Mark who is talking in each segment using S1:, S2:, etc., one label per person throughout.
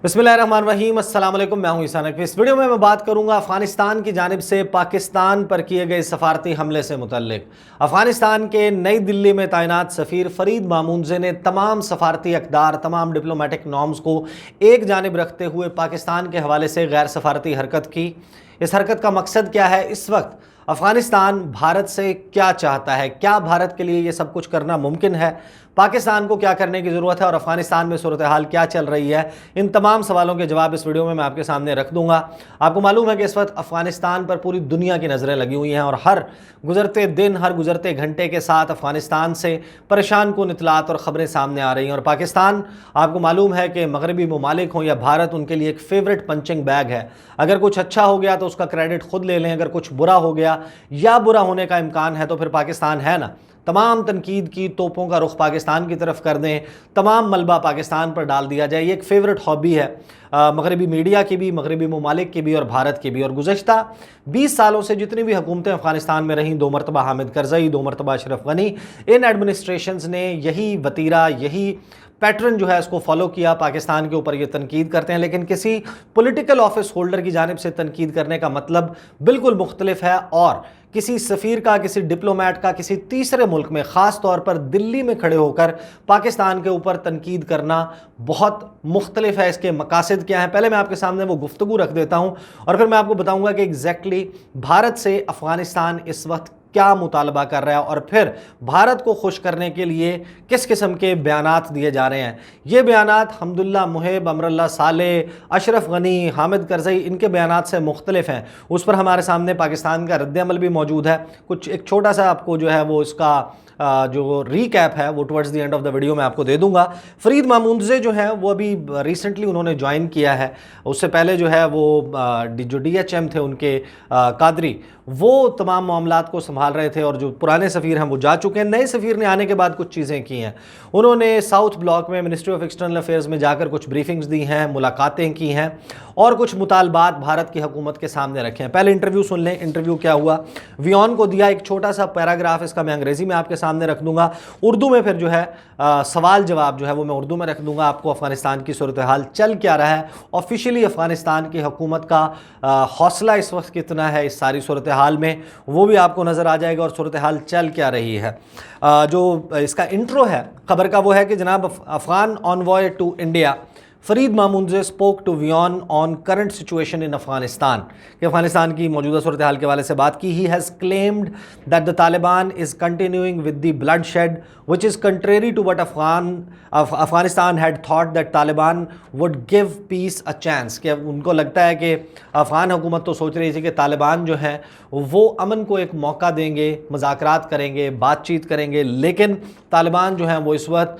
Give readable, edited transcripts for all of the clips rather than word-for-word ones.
S1: बिस्मिल्लाहिर्रहमानिर्रहीम। अस्सलाम वालेकुम। मैं हूं ईसा नकवी। इस वीडियो में मैं बात करूंगा अफगानिस्तान की जानिब से पाकिस्तान पर किए गए सफारती हमले से मुतल्लिक। अफगानिस्तान के नई दिल्ली में तैनात सफ़ीर फरीद मामूनज़े ने तमाम सफारती अक़दार, तमाम डिप्लोमेटिक नॉर्म्स को एक जानिब रखते हुए पाकिस्तान के हवाले से गैर सफारती हरकत की। इस हरकत का मकसद क्या है? इस वक्त अफ़गानिस्तान भारत से क्या चाहता है? क्या भारत के लिए ये सब कुछ करना मुमकिन है? पाकिस्तान को क्या करने की ज़रूरत है और अफ़गानिस्तान में सूरत हाल क्या चल रही है? इन तमाम सवालों के जवाब इस वीडियो में मैं आपके सामने रख दूंगा। आपको मालूम है कि इस वक्त अफ़गानिस्तान पर पूरी दुनिया की नज़रें लगी हुई हैं और हर गुजरते दिन, हर गुजरते घंटे के साथ अफ़गानिस्तान से परेशान कुन इत्तलात और ख़बरें सामने आ रही हैं। और पाकिस्तान, आपको मालूम है कि मगरबी ममालिक हों या भारत, उनके लिए एक फ़ेवरेट पंचिंग बैग है। अगर कुछ अच्छा हो गया तो उसका क्रेडिट खुद ले लें, अगर कुछ बुरा हो गया या बुरा होने का इम्कान है तो फिर पाकिस्तान है ना, तमाम तनकीद की तोपों का रुख पाकिस्तान की तरफ कर दें, तमाम मलबा पाकिस्तान पर डाल दिया जाए। ये एक फ़ेवरेट हॉबी है मगरबी मीडिया की भी, मगरबी ममालिक की भी और भारत की भी। और गुज़श्ता 20 सालों से जितनी भी हुकूमतें अफ़गानिस्तान में रहीं, 2 मरतबा हामिद करज़ई, 2 मरतबा अशरफ गनी, इन एडमिनिस्ट्रेशंस ने यही वतीरा, यही पैटर्न जो है इसको फॉलो किया। पाकिस्तान के ऊपर ये तनकीद करते हैं, लेकिन किसी पॉलिटिकल ऑफिस होल्डर की जानिब से तनकीद करने का मतलब बिल्कुल मुख्तलिफ है। और किसी सफ़ीर का, किसी डिप्लोमेट का किसी तीसरे मुल्क में, ख़ास तौर पर दिल्ली में खड़े होकर पाकिस्तान के ऊपर तनकीद करना बहुत मुख्तलिफ है। इसके मकासद क्या हैं, पहले मैं आपके सामने वो गुफ्तगू रख देता हूँ और फिर मैं आपको बताऊँगा कि एग्जैक्टली भारत से अफ़गानिस्तान इस वक्त क्या मुतालबा कर रहा है और फिर भारत को खुश करने के लिए किस किस्म के बयानात दिए जा रहे हैं। ये बयानात हम्दुल्ला मुहिब, अमरुल्लाह सालेह, अशरफ गनी, हामिद करज़ई, इनके बयानात से मुख्तलिफ हैं। उस पर हमारे सामने पाकिस्तान का रद्द-ए-अमल भी मौजूद है। कुछ एक छोटा सा आपको जो है वो इसका जो रीकैप है वो towards the end of the video मैं आपको दे दूंगा। फरीद मामूनज़े जो है वो अभी रिसेंटली उन्होंने ज्वाइन किया है। उससे पहले जो है वो जो DHM थे उनके कादरी, वो तमाम मामलात को संभाल रहे थे और जो पुराने सफ़ीर हैं वो जा चुके हैं। नए सफ़ीर ने आने के बाद कुछ चीज़ें की हैं। उन्होंने साउथ ब्लॉक में मिनिस्ट्री ऑफ एक्सटर्नल अफेयर्स में जाकर कुछ ब्रीफिंग्स दी हैं, मुलाकातें की हैं और कुछ मुतालबात भारत की हुकूमत के सामने रखे हैं। पहले इंटरव्यू सुन लें। इंटरव्यू क्या हुआ, वियॉन को दिया एक छोटा सा पैराग्राफ, इसका मैं अंग्रेज़ी में आपके सामने रख दूंगा, उर्दू में फिर जो है सवाल जवाब जो है वो मैं उर्दू में रख दूंगा। आपको अफ़गानिस्तान की सूरत हाल चल क्या रहा है, ऑफिशियली अफ़गानिस्तान की हुकूमत का हौसला इस वक्त कितना है इस सारी सूरत हाल में, वो भी आपको नज़र आ जाएगा और सूरत हाल चल क्या रही है। जो इसका इंट्रो है खबर का वो है कि जनाब Afghan envoy to India Farid Mamundzay spoke to वियॉन on current situation in Afghanistan, कि अफ़गानिस्तान की मौजूदा सूरत हाल के हवाले से बात की। He has claimed that the Taliban is continuing with the blood shed which is contrary to what Afghanistan had thought that Taliban would give peace a chance। कि उनको लगता है कि अफ़गान हुकूमत तो सोच रही थी कि तालिबान जो है वो अमन को एक मौका देंगे, मज़ाकरात करेंगे, बातचीत करेंगे, लेकिन तालिबान जो है वो इस वक्त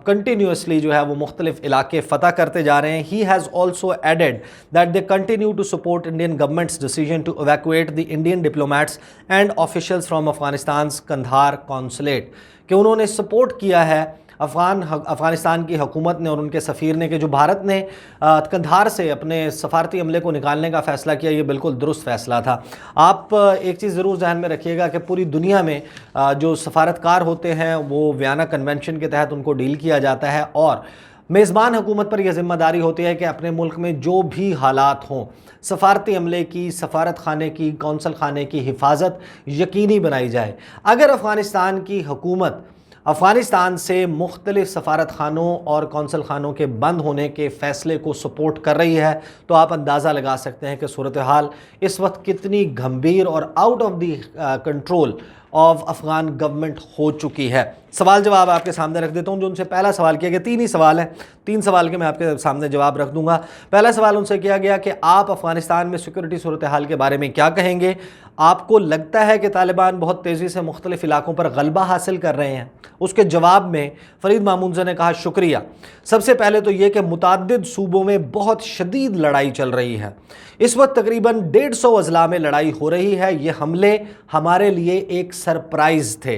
S1: कंटिन्यूसली जो है वो मुख्तलिफ इलाके फ़तह करते जा रहे हैं। He has also added that they continue to support Indian government's decision to evacuate the Indian diplomats and officials from Afghanistan Kandahar consulate, कि उन्होंने सपोर्ट किया है अफ़गानिस्तान की हुकूमत ने और उनके सफ़ीर ने कि जो भारत ने कंधार से अपने सफारती अमले को निकालने का फ़ैसला किया, ये बिल्कुल दुरुस्त फ़ैसला था। आप एक चीज़ ज़रूर ज़हन में रखिएगा कि पूरी दुनिया में जो सफारतकार होते हैं वो वियना कन्वेंशन के तहत उनको डील किया जाता है और मेज़बान हुकूमत पर यह ज़िम्मेदारी होती है कि अपने मुल्क में जो भी हालात हों, सफारती अमले की, सफारत खाने की, कौंसल खाने की हिफाजत यकीनी बनाई जाए। अगर अफ़गानिस्तान की हुकूमत अफ़गानिस्तान से मुख्तलिफ़ सफारत खानों और कौंसल खानों के बंद होने के फ़ैसले को सपोर्ट कर रही है तो आप अंदाज़ा लगा सकते हैं कि सूरत हाल इस वक्त कितनी गंभीर और out of the control of Afghan government हो चुकी है। सवाल जवाब आपके सामने रख देता हूँ। जो उनसे पहला सवाल किया गया, 3 ही सवाल हैं, 3 सवाल के मैं आपके सामने जवाब रख दूंगा। पहला सवाल उनसे किया गया कि आप अफ़गानिस्तान में सिक्योरिटी सूरत हाल के बारे में क्या कहेंगे? आपको लगता है कि तालिबान बहुत तेज़ी से मुख्तलिफ़ इलाकों पर गलबा हासिल कर रहे हैं? उसके जवाब में फरीद मामूनज़े ने कहा, शुक्रिया। सबसे पहले तो ये कि मुताद्दिद सूबों में बहुत शदीद लड़ाई चल रही है। इस वक्त तकरीबन 150 अज़ला में लड़ाई हो रही है। ये हमले हमारे लिए एक सरप्राइज़ थे।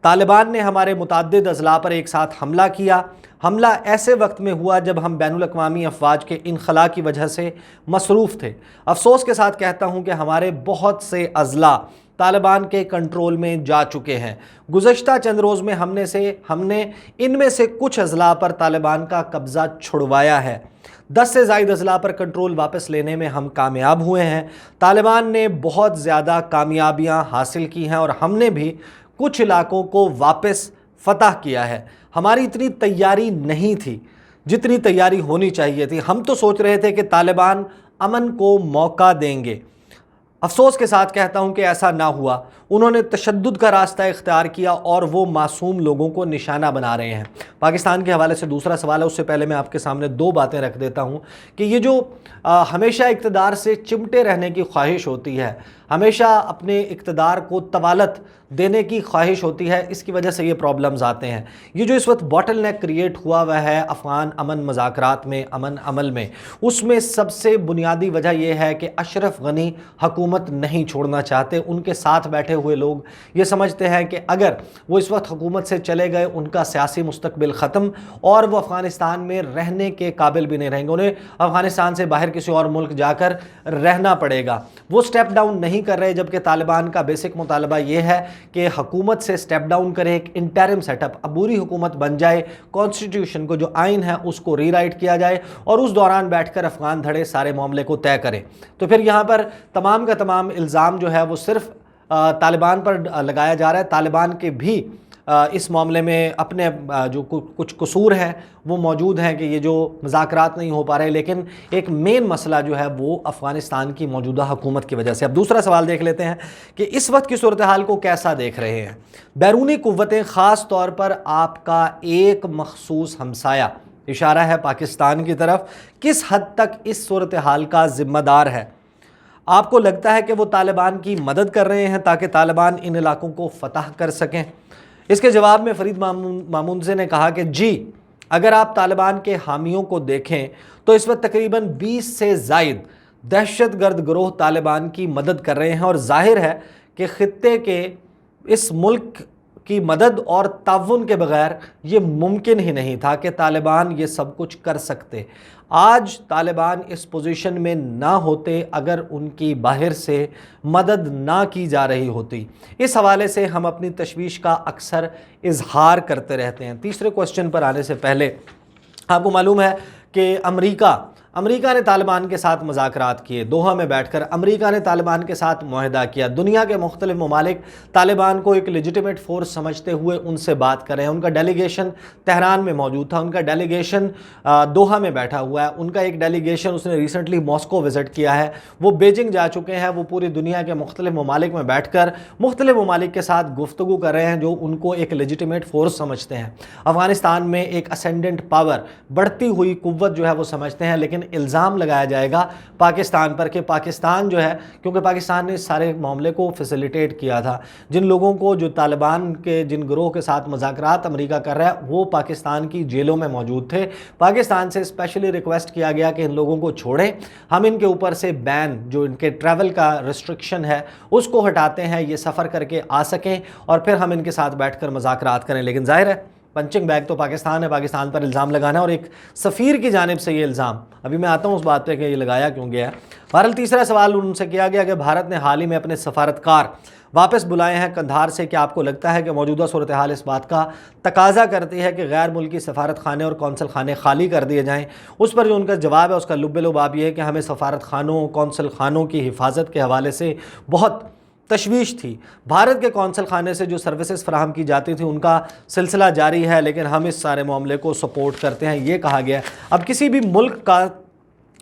S1: तालिबान ने हमारे मुताद्दिद अज़ला पर एक साथ हमला किया। हमला ऐसे वक्त में हुआ जब हम बैनुल अक़वामी अफ़वाज के इनख़ला की वजह से मसरूफ़ थे। अफसोस के साथ कहता हूँ कि हमारे बहुत से अज़ला तालिबान के कंट्रोल में जा चुके हैं। गुज़श्ता चंद रोज़ में हमने इनमें से कुछ अज़ला पर तालिबान का कब्ज़ा छुड़वाया है। 10 से ज़ायद अज़ला पर कंट्रोल वापस लेने में हम कामयाब हुए हैं। तालिबान ने बहुत ज़्यादा कामयाबियां हासिल की हैं और हमने भी कुछ इलाकों को वापस फतह किया है। हमारी इतनी तैयारी नहीं थी जितनी तैयारी होनी चाहिए थी। हम तो सोच रहे थे कि तालिबान अमन को मौका देंगे। अफसोस के साथ कहता हूं कि ऐसा ना हुआ। उन्होंने तशद्दुद का रास्ता इख्तियार किया और वो मासूम लोगों को निशाना बना रहे हैं। पाकिस्तान के हवाले से दूसरा सवाल है, उससे पहले मैं आपके सामने दो बातें रख देता हूं कि ये जो हमेशा इक़्तिदार से चिमटे रहने की ख्वाहिश होती है, हमेशा अपने इक़्तिदार को तवालत देने की ख्वाहिश होती है, इसकी वजह से ये प्रॉब्लम्स आते हैं। ये जो इस वक्त बॉटल नेक क्रिएट हुआ हुआ है अफ़गान अमन मज़ाकरात में, अमन अमल में, उसमें सबसे बुनियादी वजह यह है कि अशरफ गनी हुकूमत नहीं छोड़ना चाहते। उनके साथ बैठे हुए लोग ये समझते हैं कि अगर वो इस वक्त हुकूमत से चले गए उनका सियासी मुस्तकबिल ख़त्म और वो अफ़गानिस्तान में रहने के काबिल भी नहीं रहेंगे। उन्हें अफ़गानिस्तान से बाहर किसी और मुल्क जाकर रहना पड़ेगा। वो स्टेप डाउन नहीं कर रहे, जबकि तालिबान का बेसिक मुतालबा ये है कि हुकूमत से स्टेप डाउन करे, एक इंटरिम सेटअप, अबूरी हुकूमत बन जाए, कॉन्स्टिट्यूशन को जो आइन है उसको रीराइट किया जाए और उस दौरान बैठकर अफ़गान धड़े सारे मामले को तय करें। तो फिर यहाँ पर तमाम का तमाम इल्ज़ाम जो है वो सिर्फ तालिबान पर लगाया जा रहा है। तालिबान के भी इस मामले में अपने जो कुछ कसूर हैं वो मौजूद हैं कि ये जो मुज़ाकरात नहीं हो पा रहे, लेकिन एक मेन मसला जो है वो अफ़गानिस्तान की मौजूदा हुकूमत की वजह से। अब दूसरा सवाल देख लेते हैं कि इस वक्त की सूरत हाल को कैसा देख रहे हैं बैरूनी क़ुव्वतें, ख़ास तौर पर आपका एक मखसूस हमसाया, इशारा है पाकिस्तान की तरफ, किस हद तक इस सूरत हाल का ज़िम्मेदार है? आपको लगता है कि वो तालिबान की मदद कर रहे हैं ताकि तालिबान इन इलाकों को फ़तह कर सकें? इसके जवाब में फरीद मामूनज़े ने कहा कि जी, अगर आप तालिबान के हामियों को देखें तो इस वक्त तकरीबन 20 से ज़ायद दहशतगर्द गिरोह तालिबान की मदद कर रहे हैं और जाहिर है कि ख़ित्ते के इस मुल्क की मदद और ताउन के बगैर ये मुमकिन ही नहीं था कि तालिबान ये सब कुछ कर सकते। आज तालिबान इस पोजीशन में ना होते अगर उनकी बाहर से मदद ना की जा रही होती। इस हवाले से हम अपनी तशवीश का अक्सर इजहार करते रहते हैं। तीसरे क्वेश्चन पर आने से पहले आपको मालूम है कि अमेरिका ने तालिबान के साथ मुज़ाकरात किए, दोहा में बैठकर अमेरिका ने तालिबान के साथ मुआहदा किया। दुनिया के मुख्तलिफ ममालिक तालिबान को एक लेजिटिमेट फोर्स समझते हुए उनसे बात कर रहे हैं। उनका डेलीगेशन तेहरान में मौजूद था, उनका डेलीगेशन दोहा में बैठा हुआ है, उनका एक डेलीगेशन उसने रिसेंटली मॉस्को विज़िट किया है, वो बीजिंग जा चुके हैं। वो पूरी दुनिया के मुख्तलिफ ममालिक में बैठ कर मुख्तलिफ ममालिक के साथ गुफ्तगू कर रहे हैं जो उनको एक लेजिटिमेट फोर्स समझते हैं। अफ़गानिस्तान में एक असेंडेंट पावर, बढ़ती हुई कुव्वत जो है वो समझते हैं। लेकिन इल्ज़ाम लगाया जाएगा पाकिस्तान पर कि पाकिस्तान जो है, क्योंकि पाकिस्तान ने इस सारे मामले को फैसिलिटेट किया था, जिन लोगों को, जो तालिबान के जिन गिरोह के साथ मुज़ाकरात अमेरिका कर रहा है वो पाकिस्तान की जेलों में मौजूद थे। पाकिस्तान से स्पेशली रिक्वेस्ट किया गया कि इन लोगों को छोड़ें, हम इनके ऊपर से बैन, जो इनके ट्रैवल का रिस्ट्रिक्शन है उसको हटाते हैं, ये सफ़र करके आ सकें और फिर हम इनके साथ बैठकर मुज़ाकरात करें। लेकिन जाहिर है पंचिंग बैग तो पाकिस्तान है, पाकिस्तान पर इल्ज़ाम लगाना और एक सफ़ीर की जानिब से ये इल्ज़ाम, अभी मैं आता हूँ उस बात पे कि ये लगाया क्यों गया है। बहरहाल तीसरा सवाल उनसे किया गया कि भारत ने हाल ही में अपने सफारतकार वापस बुलाए हैं कंधार से, क्या आपको लगता है कि मौजूदा सूरत हाल इस बात का तकाजा करती है कि गैर मुल्की सफारत खाने और कौंसल खाने खाली कर दिए जाएँ? उस पर जो उनका जवाब है उसका लुब-ए-लुबाब ये है कि हमें सफारत खानों, कौंसल खानों की हिफाजत के हवाले से बहुत तशवीश थी। भारत के कौंसल खाने से जो सर्विसेज फराहम की जाती थी उनका सिलसिला जारी है, लेकिन हम इस सारे मामले को सपोर्ट करते हैं, ये कहा गया है। अब किसी भी मुल्क का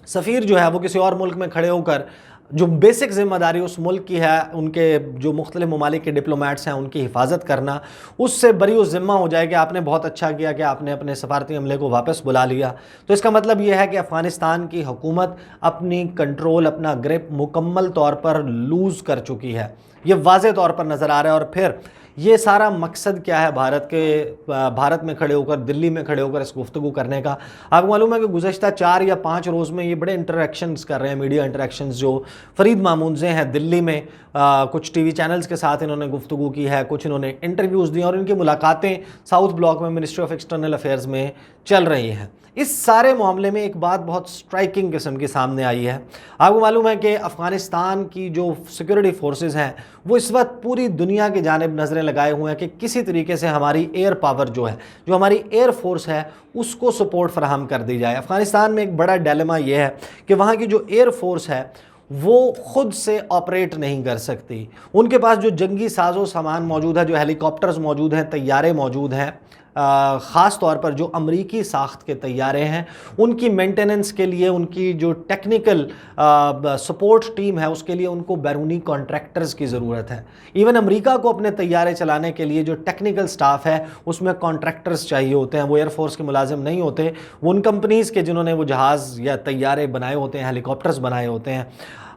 S1: सफ़ीर जो है वो किसी और मुल्क में खड़े होकर जो बेसिक ज़िम्मेदारी उस मुल्क की है, उनके जो मुख्तलिफ ममालिक के डिप्लोमेट्स हैं उनकी हिफाजत करना, उससे बरी वो ज़िम्मा हो जाए कि आपने बहुत अच्छा किया कि आपने अपने सफारती अमले को वापस बुला लिया। तो इसका मतलब ये है कि अफ़गानिस्तान की हुकूमत अपनी कंट्रोल, अपना ग्रिप मुकम्मल तौर पर लूज़ कर चुकी है, ये वाज़े तौर पर नज़र आ रहा है। और फिर ये सारा मकसद क्या है भारत में खड़े होकर, दिल्ली में खड़े होकर इस गुफ्तगू करने का? आपको मालूम है कि गुज़श्ता 4 या 5 रोज़ में ये बड़े इंटरेक्शंस कर रहे हैं, मीडिया इंटरेक्शंस। जो फरीद मामूनज़े हैं दिल्ली में, कुछ टीवी चैनल्स के साथ इन्होंने गुफ्तगू की है, कुछ इन्होंने इंटरव्यूज़ दिए और इनकी मुलाकातें साउथ ब्लॉक में मिनिस्ट्री ऑफ एक्सटर्नल अफेयर्स में चल रही हैं। اس سارے معاملے میں ایک بات بہت سٹرائکنگ قسم کی سامنے آئی ہے۔ آپ کو معلوم ہے کہ افغانستان کی جو سیکورٹی فورسز ہیں وہ اس وقت پوری دنیا کی جانب نظریں لگائے ہوئے ہیں کہ کسی طریقے سے ہماری ایئر پاور جو ہے، جو ہماری ایئر فورس ہے، اس کو سپورٹ فراہم کر دی جائے۔ افغانستان میں ایک بڑا ڈیلیما یہ ہے کہ وہاں کی جو ایئر فورس ہے وہ خود سے آپریٹ نہیں کر سکتی۔ ان کے پاس جو جنگی ساز و سامان موجود ہے، جو ہیلی کاپٹرز موجود ہیں، طیارے موجود ہیں، خاص طور پر جو امریکی ساخت کے طیارے ہیں، ان کی مینٹیننس کے لیے، ان کی جو ٹیکنیکل سپورٹ ٹیم ہے، اس کے لیے ان کو بیرونی کانٹریکٹرز کی ضرورت ہے۔ ایون امریکہ کو اپنے طیارے چلانے کے لیے جو ٹیکنیکل سٹاف ہے اس میں کانٹریکٹرز چاہیے ہوتے ہیں، وہ ایئر فورس کے ملازم نہیں ہوتے، وہ ان کمپنیز کے جنہوں نے وہ جہاز یا طیارے بنائے ہوتے ہیں، ہیلی کاپٹرز بنائے ہوتے ہیں۔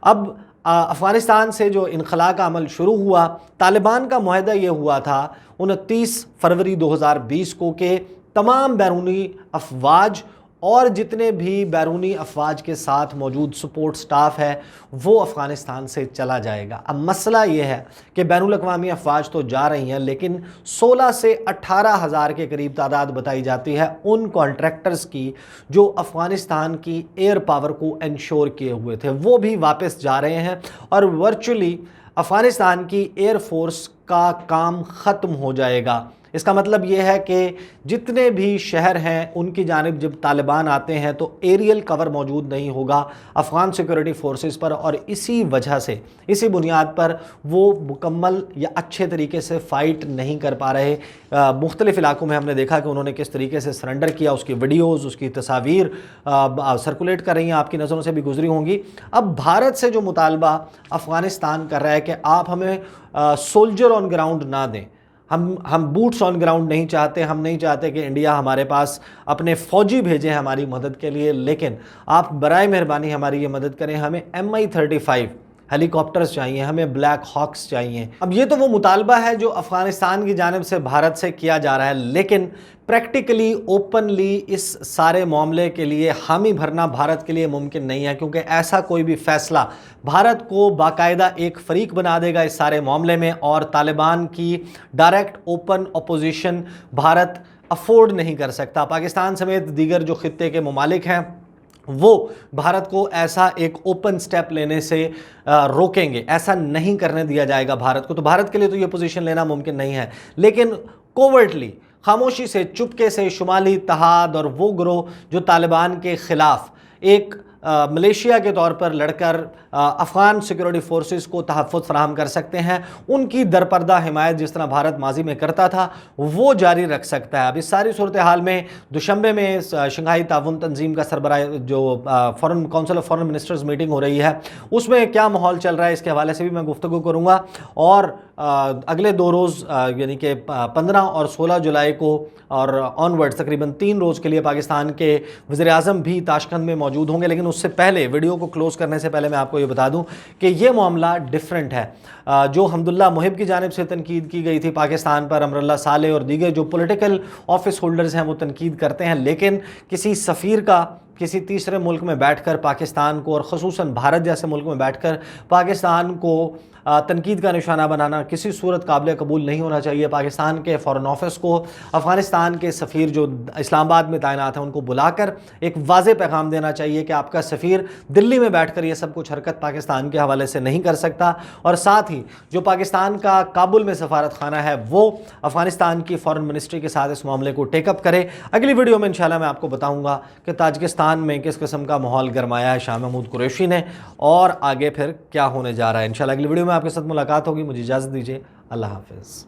S1: اب افغانستان سے جو انخلاء کا عمل شروع ہوا، طالبان کا معاہدہ یہ ہوا تھا 29 فروری 2020 کو کہ تمام بیرونی افواج اور جتنے بھی بیرونی افواج کے ساتھ موجود سپورٹ سٹاف ہے وہ افغانستان سے چلا جائے گا۔ اب مسئلہ یہ ہے کہ بین الاقوامی افواج تو جا رہی ہیں، لیکن 16 سے 18 ہزار کے قریب تعداد بتائی جاتی ہے ان کانٹریکٹرز کی جو افغانستان کی ایئر پاور کو انشور کیے ہوئے تھے، وہ بھی واپس جا رہے ہیں اور ورچولی افغانستان کی ایئر فورس کا کام ختم ہو جائے گا۔ اس کا مطلب یہ ہے کہ جتنے بھی شہر ہیں ان کی جانب جب طالبان آتے ہیں تو ایریل کور موجود نہیں ہوگا افغان سیکورٹی فورسز پر، اور اسی وجہ سے، اسی بنیاد پر وہ مکمل یا اچھے طریقے سے فائٹ نہیں کر پا رہے۔ مختلف علاقوں میں ہم نے دیکھا کہ انہوں نے کس طریقے سے سرنڈر کیا، اس کی ویڈیوز، اس کی تصاویر سرکولیٹ کر رہی ہیں، آپ کی نظروں سے بھی گزری ہوں گی۔ اب بھارت سے جو مطالبہ افغانستان کر رہا ہے کہ آپ ہمیں سولجر آن گراؤنڈ نہ دیں، ہم بوٹس آن گراؤنڈ نہیں چاہتے، ہم نہیں چاہتے کہ انڈیا ہمارے پاس اپنے فوجی بھیجیں ہماری مدد کے لیے، لیکن آپ برائے مہربانی ہماری یہ مدد کریں، ہمیں MI-35 ہیلی کاپٹرز چاہیے، ہمیں بلیک ہاکس چاہیے۔ اب یہ تو وہ مطالبہ ہے جو افغانستان کی جانب سے بھارت سے کیا جا رہا ہے، لیکن پریکٹیکلی اوپنلی اس سارے معاملے کے لیے حامی بھرنا بھارت کے لیے ممکن نہیں ہے، کیونکہ ایسا کوئی بھی فیصلہ بھارت کو باقاعدہ ایک فریق بنا دے گا اس سارے معاملے میں، اور طالبان کی direct open opposition Bharat afford نہیں کر سکتا۔ پاکستان سمیت دیگر جو خطے کے ممالک ہیں وہ بھارت کو ایسا ایک اوپن سٹیپ لینے سے روکیں گے، ایسا نہیں کرنے دیا جائے گا بھارت کو۔ تو بھارت کے لیے تو یہ پوزیشن لینا ممکن نہیں ہے، لیکن کوورٹلی، خاموشی سے، چپکے سے شمالی اتحاد اور وہ گروہ جو طالبان کے خلاف ایک ملیشیا کے طور پر لڑ کر افغان سیکورٹی فورسز کو تحفظ فراہم کر سکتے ہیں، ان کی درپردہ حمایت جس طرح بھارت ماضی میں کرتا تھا وہ جاری رکھ سکتا ہے۔ اب اس ساری صورتحال میں دوشنبے میں شنگھائی تعاون تنظیم کا سربراہ جو foreign council of foreign ministers meeting ہو رہی ہے، اس میں کیا ماحول چل رہا ہے اس کے حوالے سے بھی میں گفتگو کروں گا، اور اگلے 2 روز یعنی کہ 15 اور 16 جولائی کو اور آنورڈ تقریباً 3 روز کے لیے پاکستان کے وزیر اعظم بھی تاشقند میں موجود ہوں گے۔ لیکن اس سے پہلے، ویڈیو کو کلوز کرنے سے پہلے میں آپ کو یہ بتا دوں کہ یہ معاملہ ڈیفرنٹ ہے۔ جو حمداللہ محب کی جانب سے تنقید کی گئی تھی پاکستان پر، امراللہ صالح اور دیگر جو پولیٹیکل آفس ہولڈرز ہیں وہ تنقید کرتے ہیں، لیکن کسی سفیر کا کسی تیسرے ملک میں بیٹھ کر پاکستان کو، اور خصوصاً بھارت جیسے ملک میں بیٹھ کر پاکستان کو تنقید کا نشانہ بنانا کسی صورت قابل قبول نہیں ہونا چاہیے۔ پاکستان کے فورن آفس کو افغانستان کے سفیر جو اسلام آباد میں تعینات ہیں ان کو بلا کر ایک واضح پیغام دینا چاہیے کہ آپ کا سفیر دلی میں بیٹھ کر یہ سب کچھ حرکت پاکستان کے حوالے سے نہیں کر سکتا، اور ساتھ ہی جو پاکستان کا کابل میں سفارت خانہ ہے وہ افغانستان کی فورن منسٹری کے ساتھ اس معاملے کو ٹیک اپ کرے۔ اگلی ویڈیو میں انشاءاللہ میں آپ کو بتاؤں گا کہ تاجکستان میں کس قسم کا ماحول گرمایا ہے شاہ محمود قریشی نے، اور آگے پھر کیا ہونے جا رہا ہے۔ انشاءاللہ اگلی ویڈیو میں آپ کے ساتھ ملاقات ہوگی۔ مجھے اجازت دیجیے، اللہ حافظ۔